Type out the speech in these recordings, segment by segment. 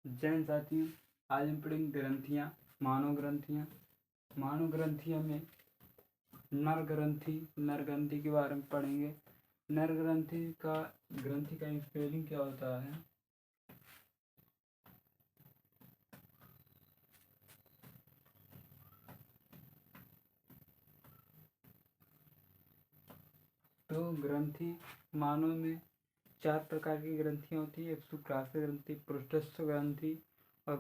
जैन साथियों, आज हम पढ़ेंगे ग्रंथियाँ, मानव ग्रंथियाँ। मानव ग्रंथियों में नर ग्रंथि के बारे में पढ़ेंगे। नर ग्रंथि का स्पेलिंग क्या होता है? तो ग्रंथि मानव में 4 प्रकार की ग्रंथियाँ होती है। एक शुक्राशय ग्रंथि, पृष्ठस्थ ग्रंथि और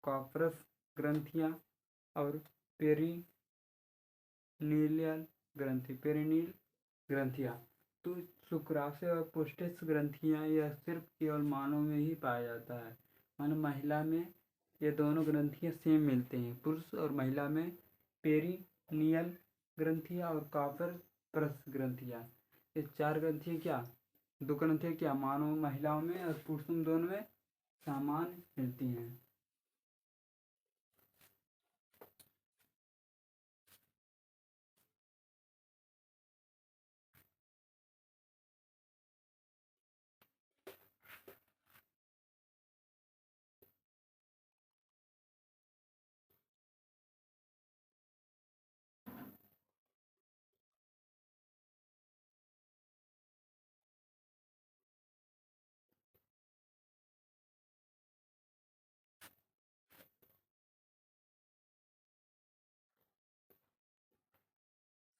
कॉर्पस ग्रंथियाँ और पेरिनील ग्रंथियाँ। तो शुक्राशय और पृष्ठस्थ ग्रंथियाँ यह सिर्फ केवल मानव में ही पाया जाता है। मानो महिला में ये दोनों ग्रंथियाँ सेम मिलते हैं। पुरुष और महिला में पेरिनियल ग्रंथियाँ और कॉर्पस ग्रंथियाँ, ये 4 ग्रंथियाँ दो ग्रंथियाँ मानव महिलाओं में और पुरुषों में दोनों में समान मिलती हैं।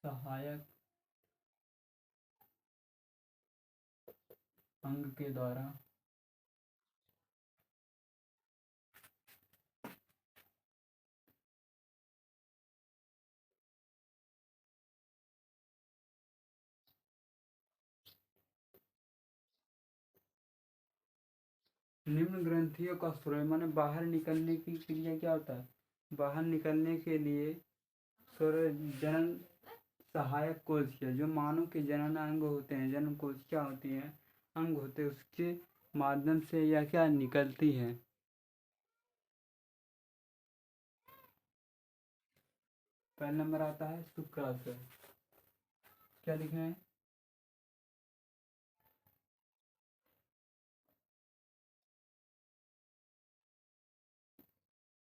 सहायक अंग के द्वारा निम्न ग्रंथियों का स्रोत माने बाहर निकलने की क्रिया क्या होता है? बाहर निकलने के लिए जनन सहायक कोशिका, जो मानव के जनन अंग होते हैं, जन्म कोशिका होती है, अंग होते हैं, उसके माध्यम से यह क्या निकलती है। पहला नंबर आता है शुक्राशय। क्या लिखना है?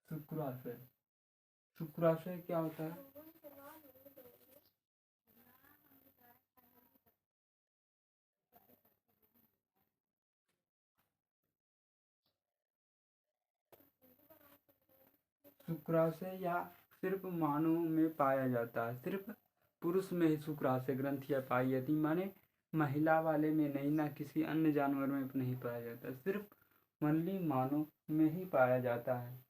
शुक्राशय। शुक्राशय क्या होता है? शुक्राशय या सिर्फ मानव में पाया जाता है। सिर्फ पुरुष में ही शुक्राशय ग्रंथियाँ पाई जाती, माने महिला वाले में नहीं, ना किसी अन्य जानवर में नहीं पाया जाता, सिर्फ ओनली मानव में ही पाया जाता है।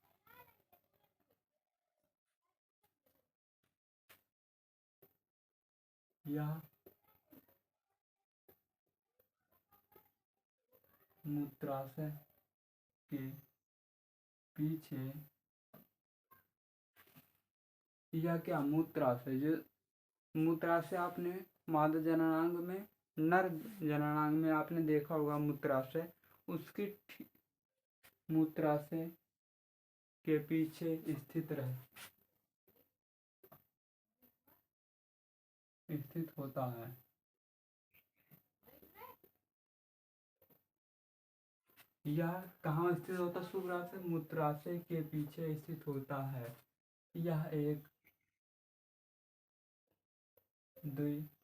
यह मूत्राशय के पीछे, यह क्या मूत्राशय, जो मूत्राशय आपने मादा जननांग में, नर जननांग में आपने देखा होगा मूत्राशय, उसकी मूत्राशय के पीछे स्थित होता है। यह कहाँ स्थित होता है? शुक्राशय मूत्राशय के पीछे स्थित होता है। यह एक द्विपलिया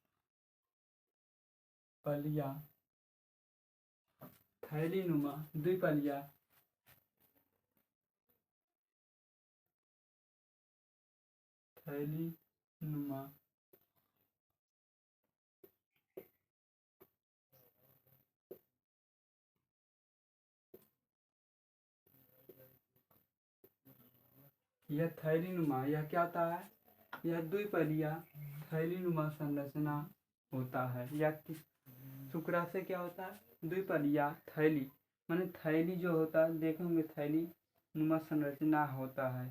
थैलीनुमा द्विपलिया थैलीनुमा यह थैलीनुमा, यह क्या होता है? यह द्विपलिया थैलीनुमा संरचना होता है। यह शुक्राशय क्या होता है? द्विपलिया थैली, माने थैली जो होता है, देखेंगे थैली नुमा संरचना होता है।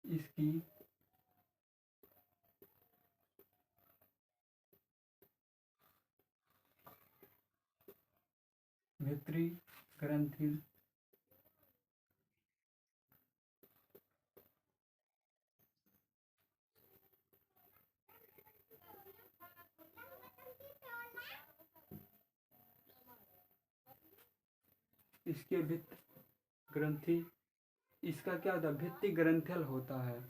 इसकी भीतरी ग्रंथि इसके भित्त ग्रंथि, इसका क्या होता है, भित्ति ग्रंथल होता है।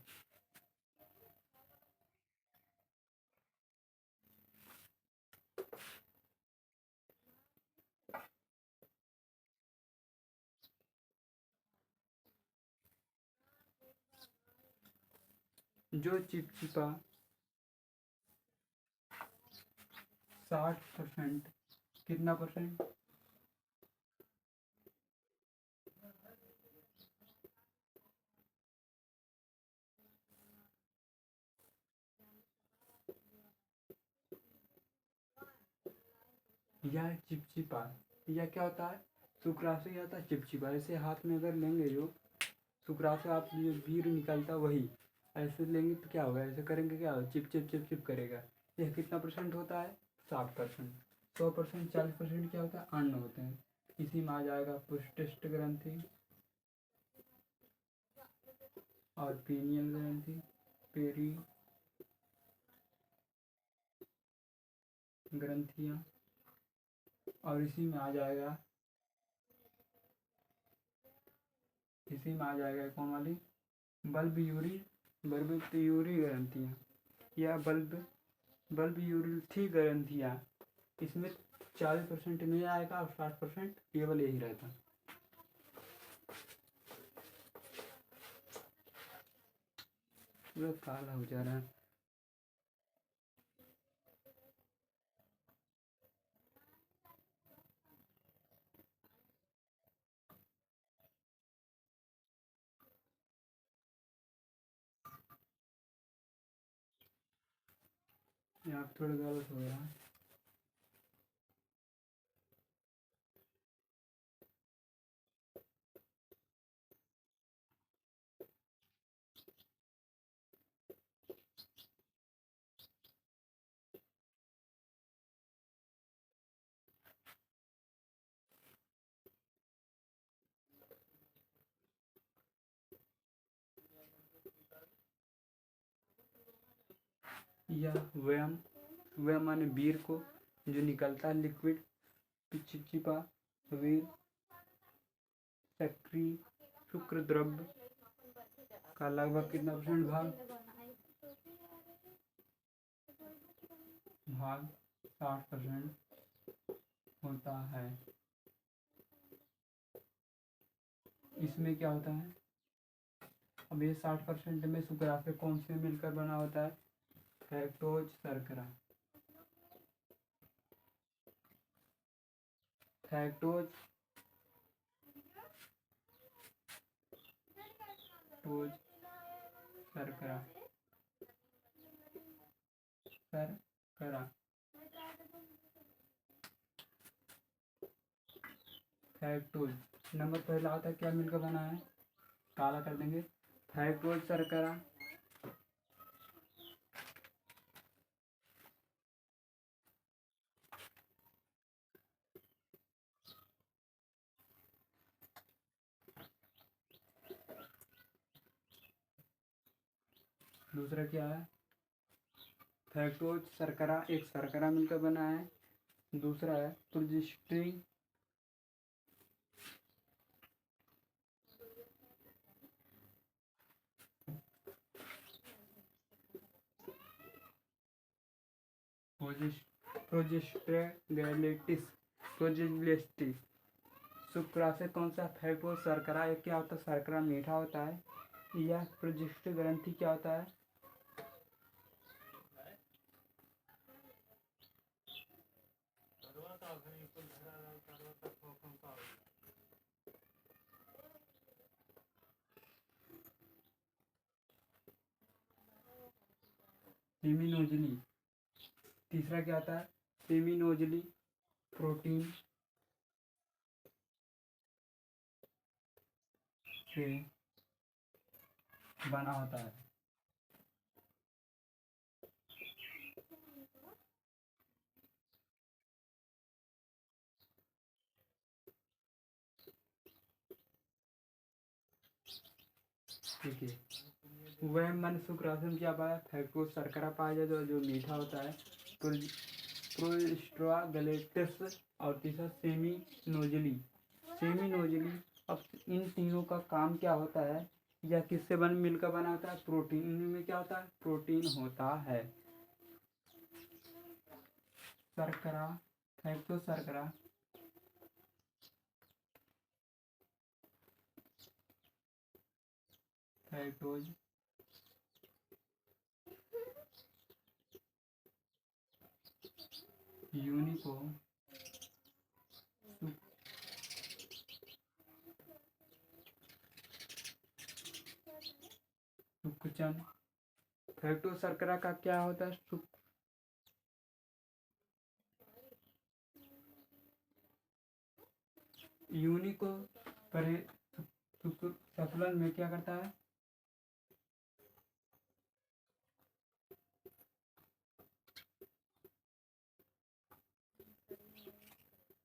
जो चिपचिपा 60%, कितना परसेंट, यह चिपचिपा, यह क्या होता है, शुक्राशय क्या होता है, चिपचिपा। ऐसे हाथ में अगर लेंगे जो शुक्राशय, आप ये वीर निकलता वही, ऐसे लेंगे तो क्या होगा, ऐसे करेंगे क्या होगा, चिप चिप चिप चिप करेगा। यह कितना परसेंट होता है, 60%। 100%, 40% क्या होता है, अन्न होते हैं। इसी में आ जाएगा पुष्टिष्ट ग्रंथि और पीनियल ग्रंथि, पेरी ग्रंथियाँ, और इसी में आ जाएगा कौन वाली, बल्बयूरी ग्रंथियाँ या बल्बयूरी थी ग्रंथियाँ। इसमें 40% नहीं आएगा और 60% केवल यही रहता। पूरा काला हो जा रहा है। यहाँ थोड़ा गलत हो रहा है। यह व्यम माने वीर को, जो निकलता है लिक्विड, चिपचिपा, वीर, सक्रिय शुक्र द्रव्य का लगभग कितना परसेंट भाग 60% होता है। इसमें क्या होता है, अब ये 60% में शुक्राशय कौन से मिलकर बना होता है, फ्रैक्टोज शर्करा, फ्रैक्टोज शर्करा, फ्रैक्टोज नंबर पहला आता है, क्या मिलकर बना है, काला कर देंगे, फ्रैक्टोज शर्करा, दूसरा क्या है, फ्रैक्टोज शर्करा एक शर्करा मिलकर बना है। दूसरा है प्रोजेस्टिन, प्रोजेस्टेगलेटिस शुक्राशय कौन सा, फ्रैक्टोज शर्करा। एक क्या होता है, शर्करा मीठा होता है। यह प्रोजेस्ट ग्रंथि क्या होता है, सेमिनोजिली। तीसरा क्या आता है, सेमिनोजिली प्रोटीन से बना होता है। ठीक है, वह मन शुक्राशय में क्या पाया, फ्रैक्टोज शर्करा पाया जाता है जो मीठा होता है, प्रोस्ट्राग्लैंडिस, और तीसरा सेमिनोजिली सेमी नोजली। अब इन तीनों का काम क्या होता है, या किससे मिलकर बना होता है, प्रोटीन। इनमें क्या होता है, प्रोटीन होता है। शर्करा, फैक्टो शर्करा, फैक्टोज, यूनिको, सुक्चन। फैक्टो शर्करा का क्या होता है, यूनिको परे संतुलन में क्या करता है,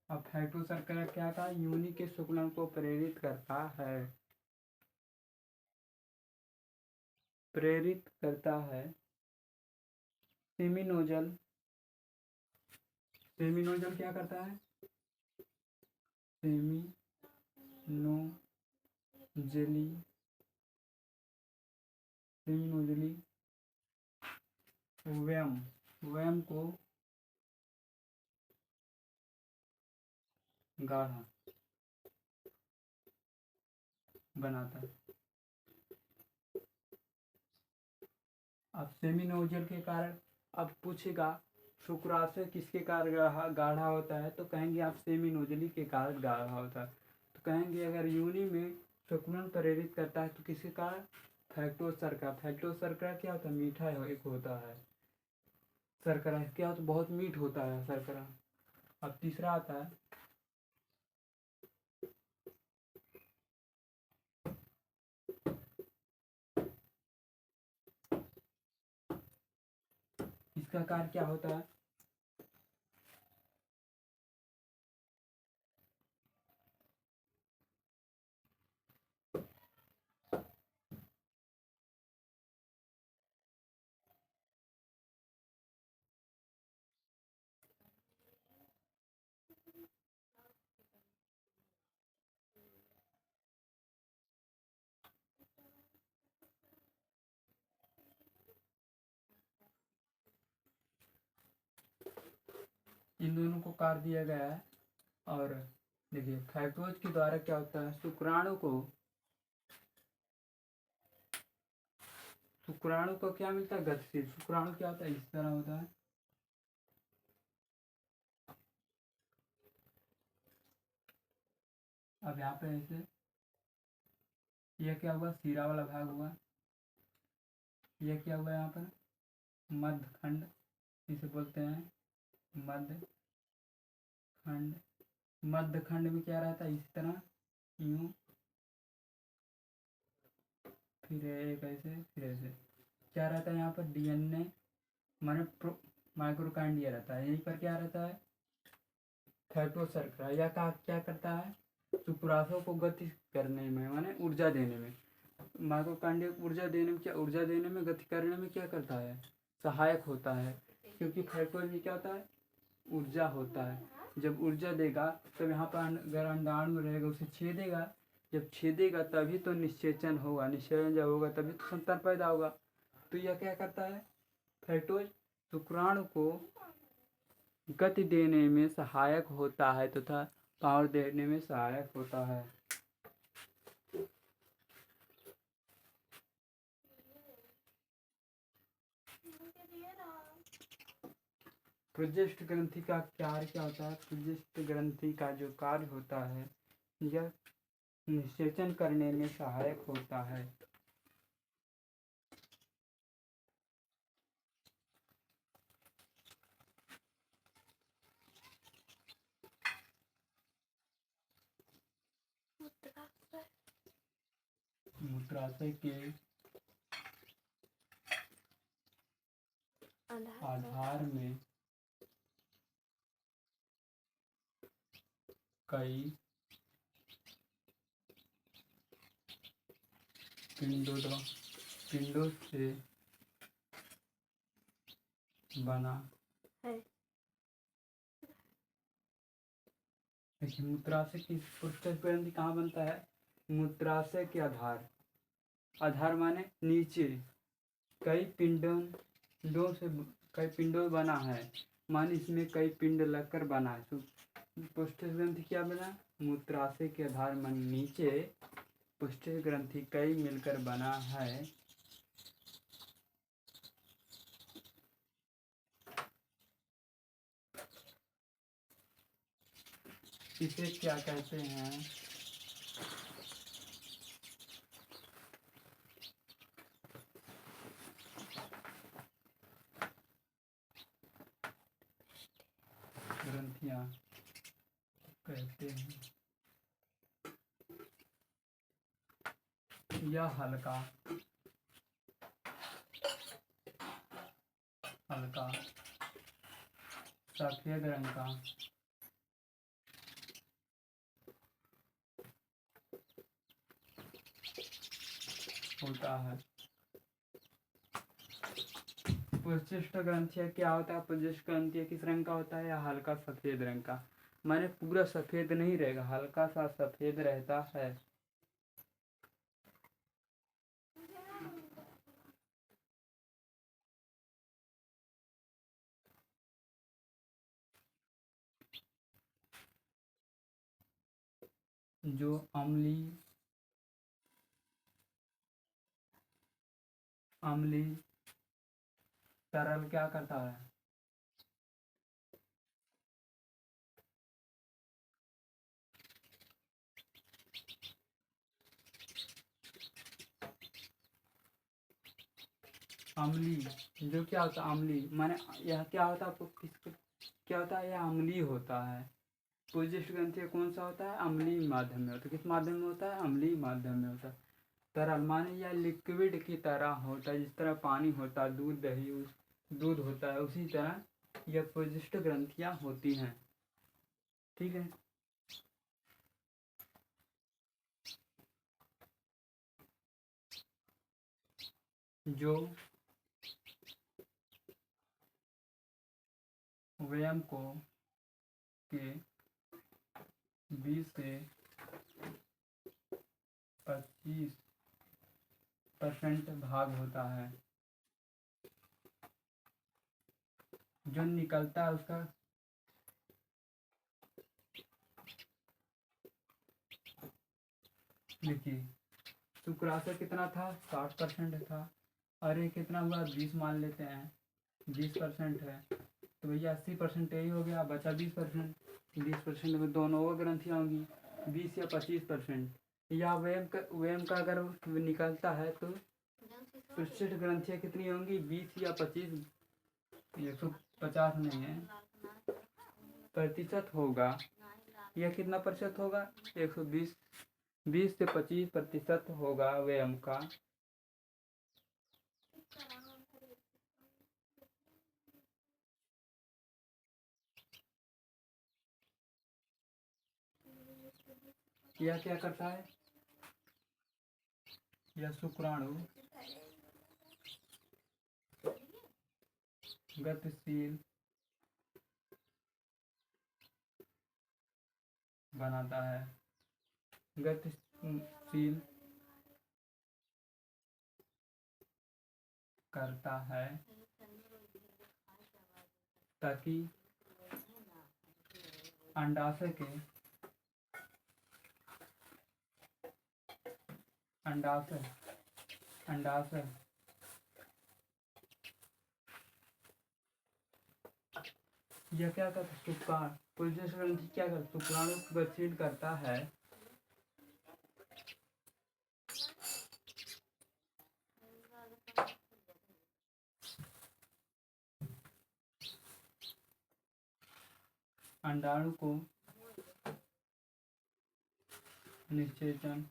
अब फैक्टो शर्करा क्या था, यूनिक के शुक्लन को प्रेरित करता है, प्रेरित करता है। सेमिनोजल, सेमिनोजल क्या करता है, सेमिनोजली, सेमिनोजली व्यम, व्यम को गाढ़ा बनाता है। अब सेमिनोजल के कारण, अब पूछेगा शुक्राशय किसके कारण गाढ़ा होता है, तो कहेंगे आप सेमिनोजली के कारण गाढ़ा होता है। तो कहेंगे अगर यूनि में शुक्लन प्रेरित करता है तो किसके कारण, फैक्टोज शर्करा। फैक्टोज शर्करा क्या होता है, मीठा एक होता है। शर्करा क्या होता है, बहुत मीठ होता है शर्करा। अब तीसरा आता है इसका कार्य क्या होता है, इन दोनों को कार्य दिया गया है। और देखिए फैक्टोज के द्वारा क्या होता है, शुक्राणु को क्या मिलता है, गतिशील। शुक्राणु क्या होता है, इस तरह होता है। अब यहाँ पे ऐसे यह क्या हुआ, सीरा वाला भाग हुआ। यह क्या हुआ यहाँ पर, मध्य खंड, इसे बोलते हैं मध्य खंड। मध्य खंड में क्या रहता है, इस तरह यूं, फिर एक ऐसे, फिर ऐसे क्या रहता है यहाँ पर, डीएनए माने माइक्रोकांडिया रहता है। यहीं पर क्या रहता है, फैक्टो शर्करा। यह क्या करता है, शुक्राणु को गति करने में, माने ऊर्जा देने में। माइक्रोकांडिया ऊर्जा देने में, क्या ऊर्जा देने में, गति करने में क्या करता है, सहायक होता है। क्योंकि फैक्टोज में क्या होता है, ऊर्जा होता है। जब ऊर्जा देगा तब यहाँ पर अगर अंडाणु रहेगा उसे छेदेगा, जब छेदेगा तभी तो निषेचन होगा, निषेचन जब होगा तभी तो संतान पैदा होगा। तो यह क्या करता है, फैक्टोज शुक्राणु को गति देने में सहायक होता है तथा पावर देने में सहायक होता है। प्रोजेस्ट ग्रंथि का कार्य क्या होता है, प्रोजेस्ट ग्रंथि का जो कार्य होता है यह निषेचन करने में सहायक होता है। मूत्राशय के आधार में कई पिंडों से बना है। देखिए मूत्राशय की पुष्टज ग्रंथि कहाँ बनता है? मूत्राशय के आधार, आधार माने नीचे कई पिंडों से कई पिंडों बना है, माने इसमें कई पिंड लगकर बना है। तो पुष्टज ग्रंथि क्या बना? मूत्राशय के आधार माने नीचे पुष्टज ग्रंथि कई मिलकर बना है। इसे क्या कहते हैं? ग्रंथियां कहते हैं। यह हल्का हल्का सफेद रंग का होता है। पुष्टिष्ट ग्रंथिया क्या होता है? पुष्टिष्ट ग्रंथिया किस रंग का होता है? या हल्का सफेद रंग का, माने पूरा सफेद नहीं रहेगा, हल्का सा सफेद रहता है। जो अम्लीय तरल क्या करता है? अम्लीय जो क्या होता है? अम्लीय माने यह क्या होता है? आपको किस क्या होता है? यह अम्लीय होता है। पुष्टिष्ट ग्रंथिया कौन सा होता है? अम्लीय माध्यम में होता है। किस माध्यम में होता है? अम्लीय माध्यम में होता है। तरल माने यह लिक्विड की तरह होता है, जिस तरह पानी होता है, दूध दही दूध होता है, उसी तरह यह पुष्टिष्ट ग्रंथियां होती हैं। ठीक है। जो व्यायाम को के 20 से 25% भाग होता है, जो निकलता है उसका देखिए शुक्राशय कितना था? 60% था। और ये कितना हुआ? 20 मान लेते हैं, 20% है तो भैया 80% यही हो गया, बचा 20%। 20% में दोनों और ग्रंथियाँ होंगी, 20 या 25%। या व्यायाम का अगर निकलता है तो पुष्टिष्ट ग्रंथियाँ कितनी होंगी? 20 या 25, 150 नहीं है, प्रतिशत होगा। यह कितना प्रतिशत होगा? 120, 20 से 25% होगा व्यायाम का। यह क्या करता है? यह शुक्राणु गतिशील बनाता है, गतिशील करता है, ताकि अंडाशय के अंडाशय यह क्या करता है? शुक्राणु पुष्टिष्ट ग्रंथि क्या करता है? शुक्राणु को गतिशील करता है, अंडाणु को निषेचन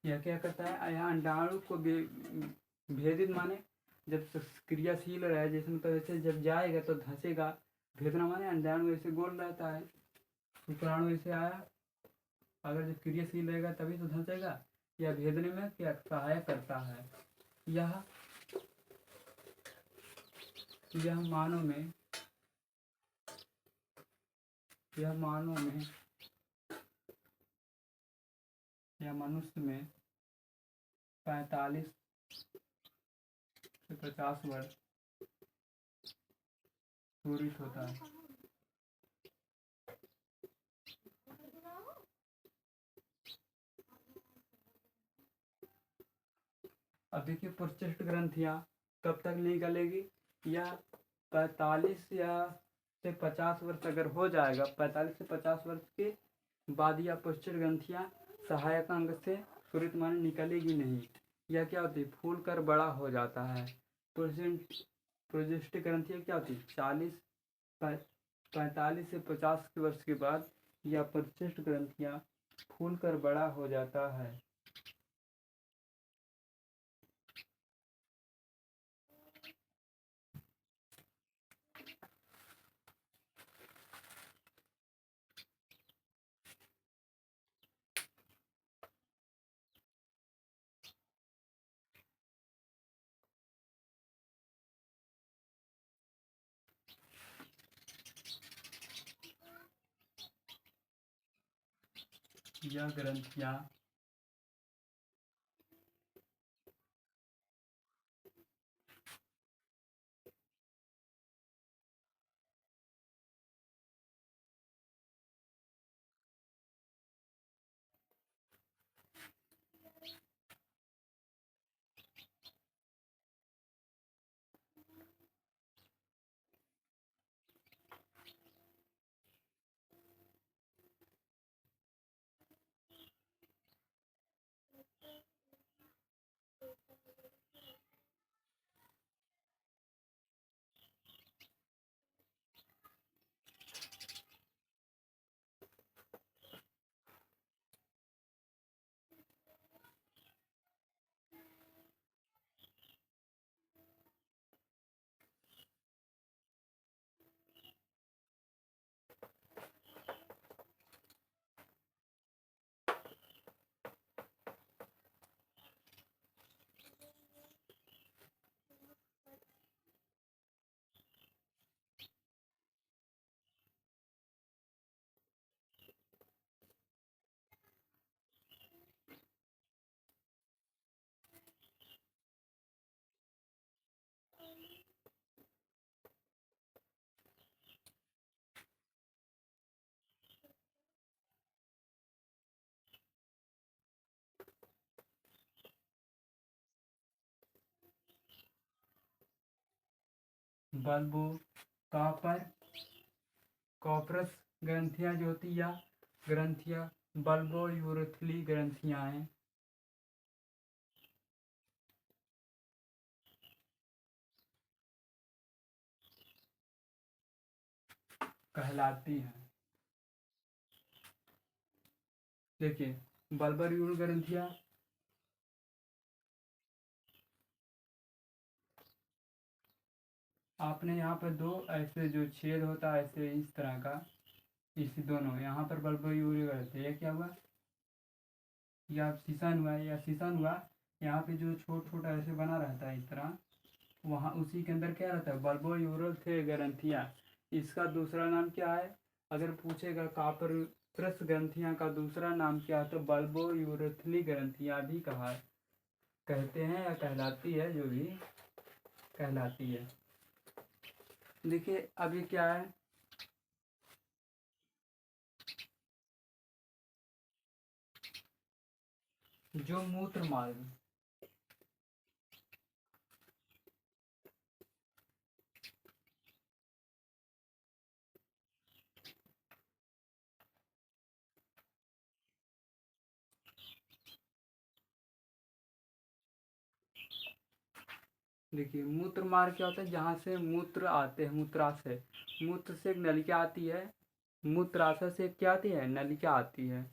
यह क्या करता है? यह अंडाणु को भेदित माने जब क्रियाशील रहे, जैसे मतलब ऐसे जब जाएगा तो धंसेगा। भेदना माने अंडाणु ऐसे गोल रहता है, शुक्राणु ऐसे आया अगर जब क्रियाशील रहेगा तभी तो धंसेगा। यह भेदने में क्या सहायक करता है। यह यह मानव में यह मानव में या मनुष्य में 45 से 50 वर्ष पूरित होता है। अब देखिए पुरुषिष्ट ग्रंथियां कब तक निकलेगी। या 45 या से 50 वर्ष अगर हो जाएगा, 45 से 50 वर्ष के बाद यह पुरुषिष्ट ग्रंथियां सहायक अंग से सुरित माने निकलेगी नहीं। यह क्या होती है, फूल कर बड़ा हो जाता है। पुरुषिष्ट ग्रंथियां क्या होती है, 45 से 50 के वर्ष के बाद यह पुरुषिष्ट ग्रंथियां फूल कर बड़ा हो जाता है। यह ग्रंथियां बल्बो कॉपर कॉपरस ग्रंथियां जो होती या ग्रंथियां बल्बो यूरेथली ग्रंथियां हैं कहलाती हैं। देखिए बल्बर यूर ग्रंथियां आपने यहाँ पर दो ऐसे जो छेद होता है ऐसे इस तरह का, इस दोनों यहाँ पर बल्बर यूर ग्रंथि ये क्या हुआ, या शीशन हुआ या शीशन हुआ। यहाँ पे जो छोटा छोटा ऐसे बना रहता है इस तरह, वहाँ उसी के अंदर क्या रहता है, बल्बो यूरल थे ग्रंथियाँ। इसका दूसरा नाम क्या है, अगर पूछेगा कॉपर प्रस ग्रंथियाँ का दूसरा नाम क्या है, तो बल्बो यूरेथली ग्रंथियाँ भी कहा कहते हैं या कहलाती है, जो भी कहलाती है। देखिए अभी क्या है, जो मूत्र मार्ग देखिए मूत्र मार्ग क्या होता है, जहाँ से मूत्र आते हैं, मूत्राशय, मूत्र से एक नलिका आती है, मूत्राशय से क्या आती है, नलिका आती है।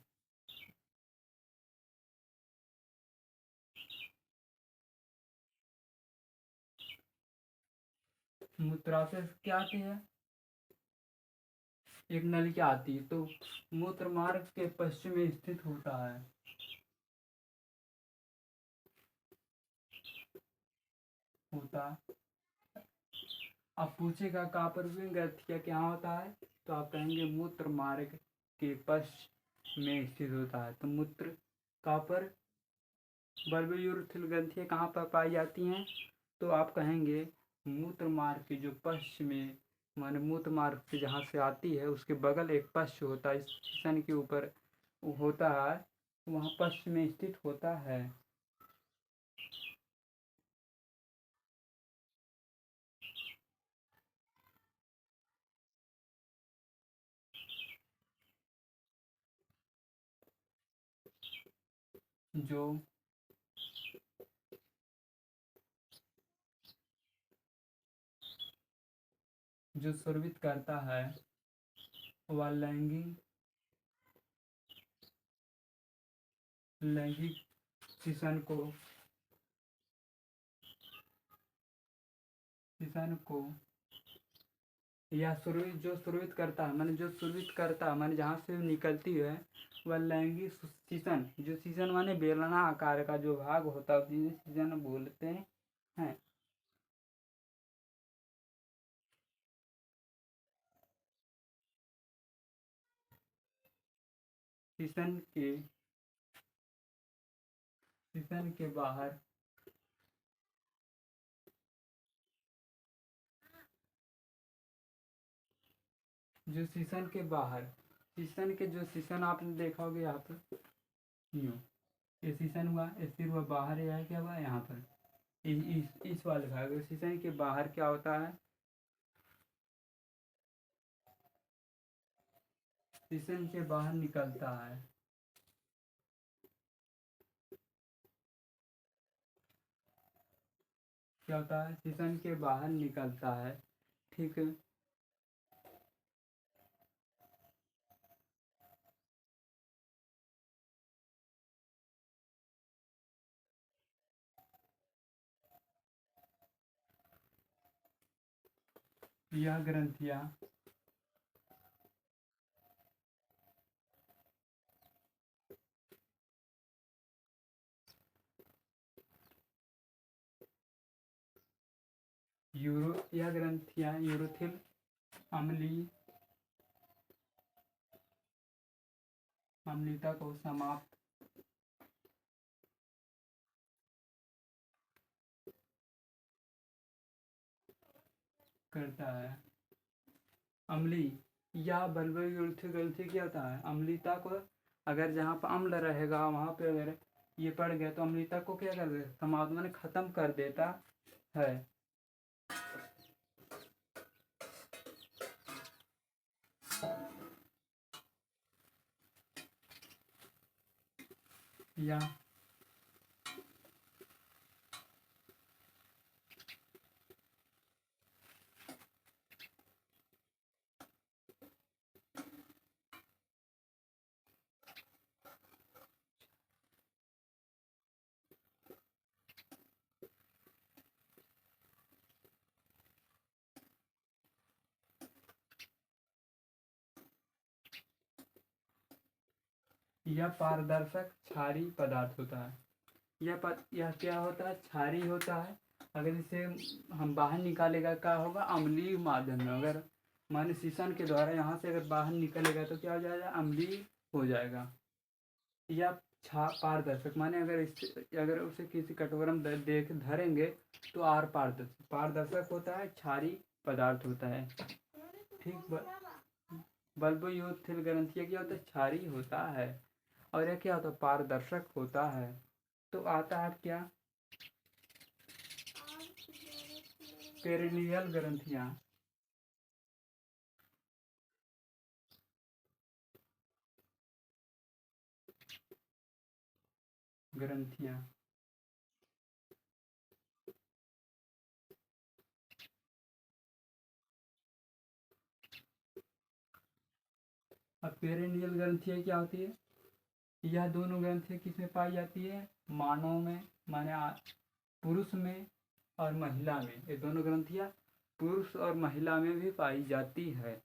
मूत्राशय से क्या आती है, एक नलिका आती है, तो मूत्र मार्ग के पश्चिम में स्थित होता है। होता आप पूछेगा कहाँ पर भी ग्रंथिया क्या होता है, तो आप कहेंगे मूत्र मार्ग के पश्च में स्थित होता है। तो मूत्र कहाँ पर बल्बयुरथिल ग्रंथियाँ कहाँ पर पाई जाती हैं, तो आप कहेंगे मूत्र मार्ग के जो पश्च में, माने मूत्र मार्ग से जहाँ से आती है उसके बगल एक पश्च होता है, इस स्तन के ऊपर होता है, वहाँ पश्च में स्थित होता है। जो जो स्रावित करता है वह लैंगिक शिशन को या स्रावित, जो स्रावित करता है माने जो स्रावित करता है माने जहाँ से निकलती है वह लैंगिक शिशन, जो शिशन माने बेलना आकार का जो भाग होता है उसे शिशन बोलते हैं। शिशन के बाहर जो शीशन के बाहर, शीशन के जो शीशन आपने देखा होगा यहाँ पर यूँ, ये शीशन हुआ, ये फिर हुआ बाहर, यह क्या हुआ यहाँ पर इस वाले भाग शीशन के बाहर क्या होता है, शीशन के बाहर निकलता है। क्या होता है, शीशन के बाहर निकलता है। ठीक है, यह ग्रंथियाँ यह ग्रंथियाँ यूरोथिल अम्लीयता को समाप्त करता है। अम्ली या बल्बयुरथिल ग्रंथि क्या होता है, अम्लीयता को, अगर जहाँ पर अम्ल रहेगा वहाँ पे अगर ये पड़ गया तो अम्लीयता को क्या कर देता, समाप्त माने खत्म कर देता है। या यह पारदर्शक क्षारी पदार्थ होता है। यह क्या होता है, क्षारी होता है। अगर इसे हम बाहर निकालेगा क्या होगा, अम्लीय माध्यम में, अगर माने शीशन के द्वारा यहाँ से अगर बाहर निकलेगा तो क्या हो जाएगा, अम्लीय हो जाएगा। या पारदर्शक माने अगर उसे किसी कटोरा में देख धरेंगे तो पारदर्शक, पारदर्शक होता है, क्षारी पदार्थ होता है। ठीक, बल्बयुरथिल ग्रंथि क्या होता है, क्षारी होता है, और यह क्या होता है, पारदर्शक होता है। तो आता है क्या, पेरिनियल ग्रंथियाँ, ग्रंथियाँ अब पेरिनियल ग्रंथियाँ क्या होती है, यह दोनों ग्रंथियाँ किसमें पाई जाती है, मानव में, माने पुरुष में और महिला में, ये दोनों ग्रंथियाँ पुरुष और महिला में भी पाई जाती है।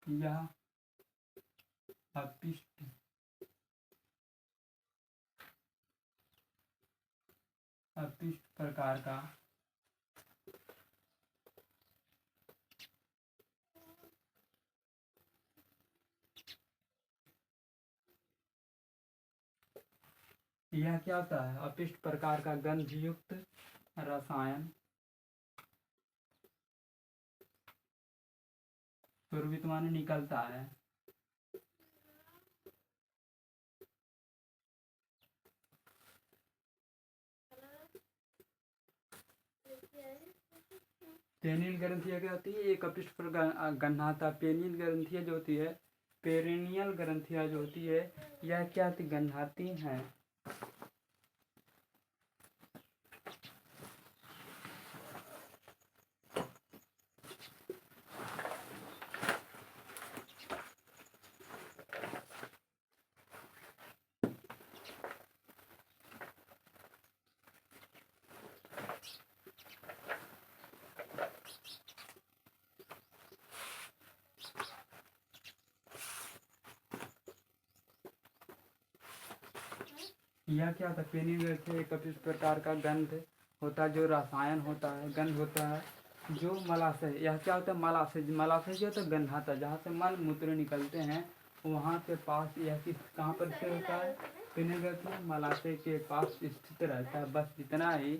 यह अपिष्ट प्रकार का यह क्या होता है? अपिष्ट प्रकार का गंधयुक्त रसायन पूर्वित माने निकलता है। पेनियल ग्रंथियाँ क्या होती है? एक अपिष्ट पर गन्हाता। पेनियल ग्रंथियाँ जो होती है, पेरिनियल ग्रंथियाँ जो होती है, यह क्या होती? गन्हाती हैं। यह क्या होता है? पेनियल ग्रंथि एक अपिष्ट प्रकार का गंध होता है, जो रसायन होता है, गंध होता है, जो मलाशय। यह क्या होता है? मलाशय। मलाशय क्या होता है? गन्हाता। जहाँ से मल मूत्र निकलते हैं वहाँ के पास यह किस कहाँ पर स्थित होता है? पेनियल ग्रंथि मलाशय के पास स्थित रहता है। बस इतना ही।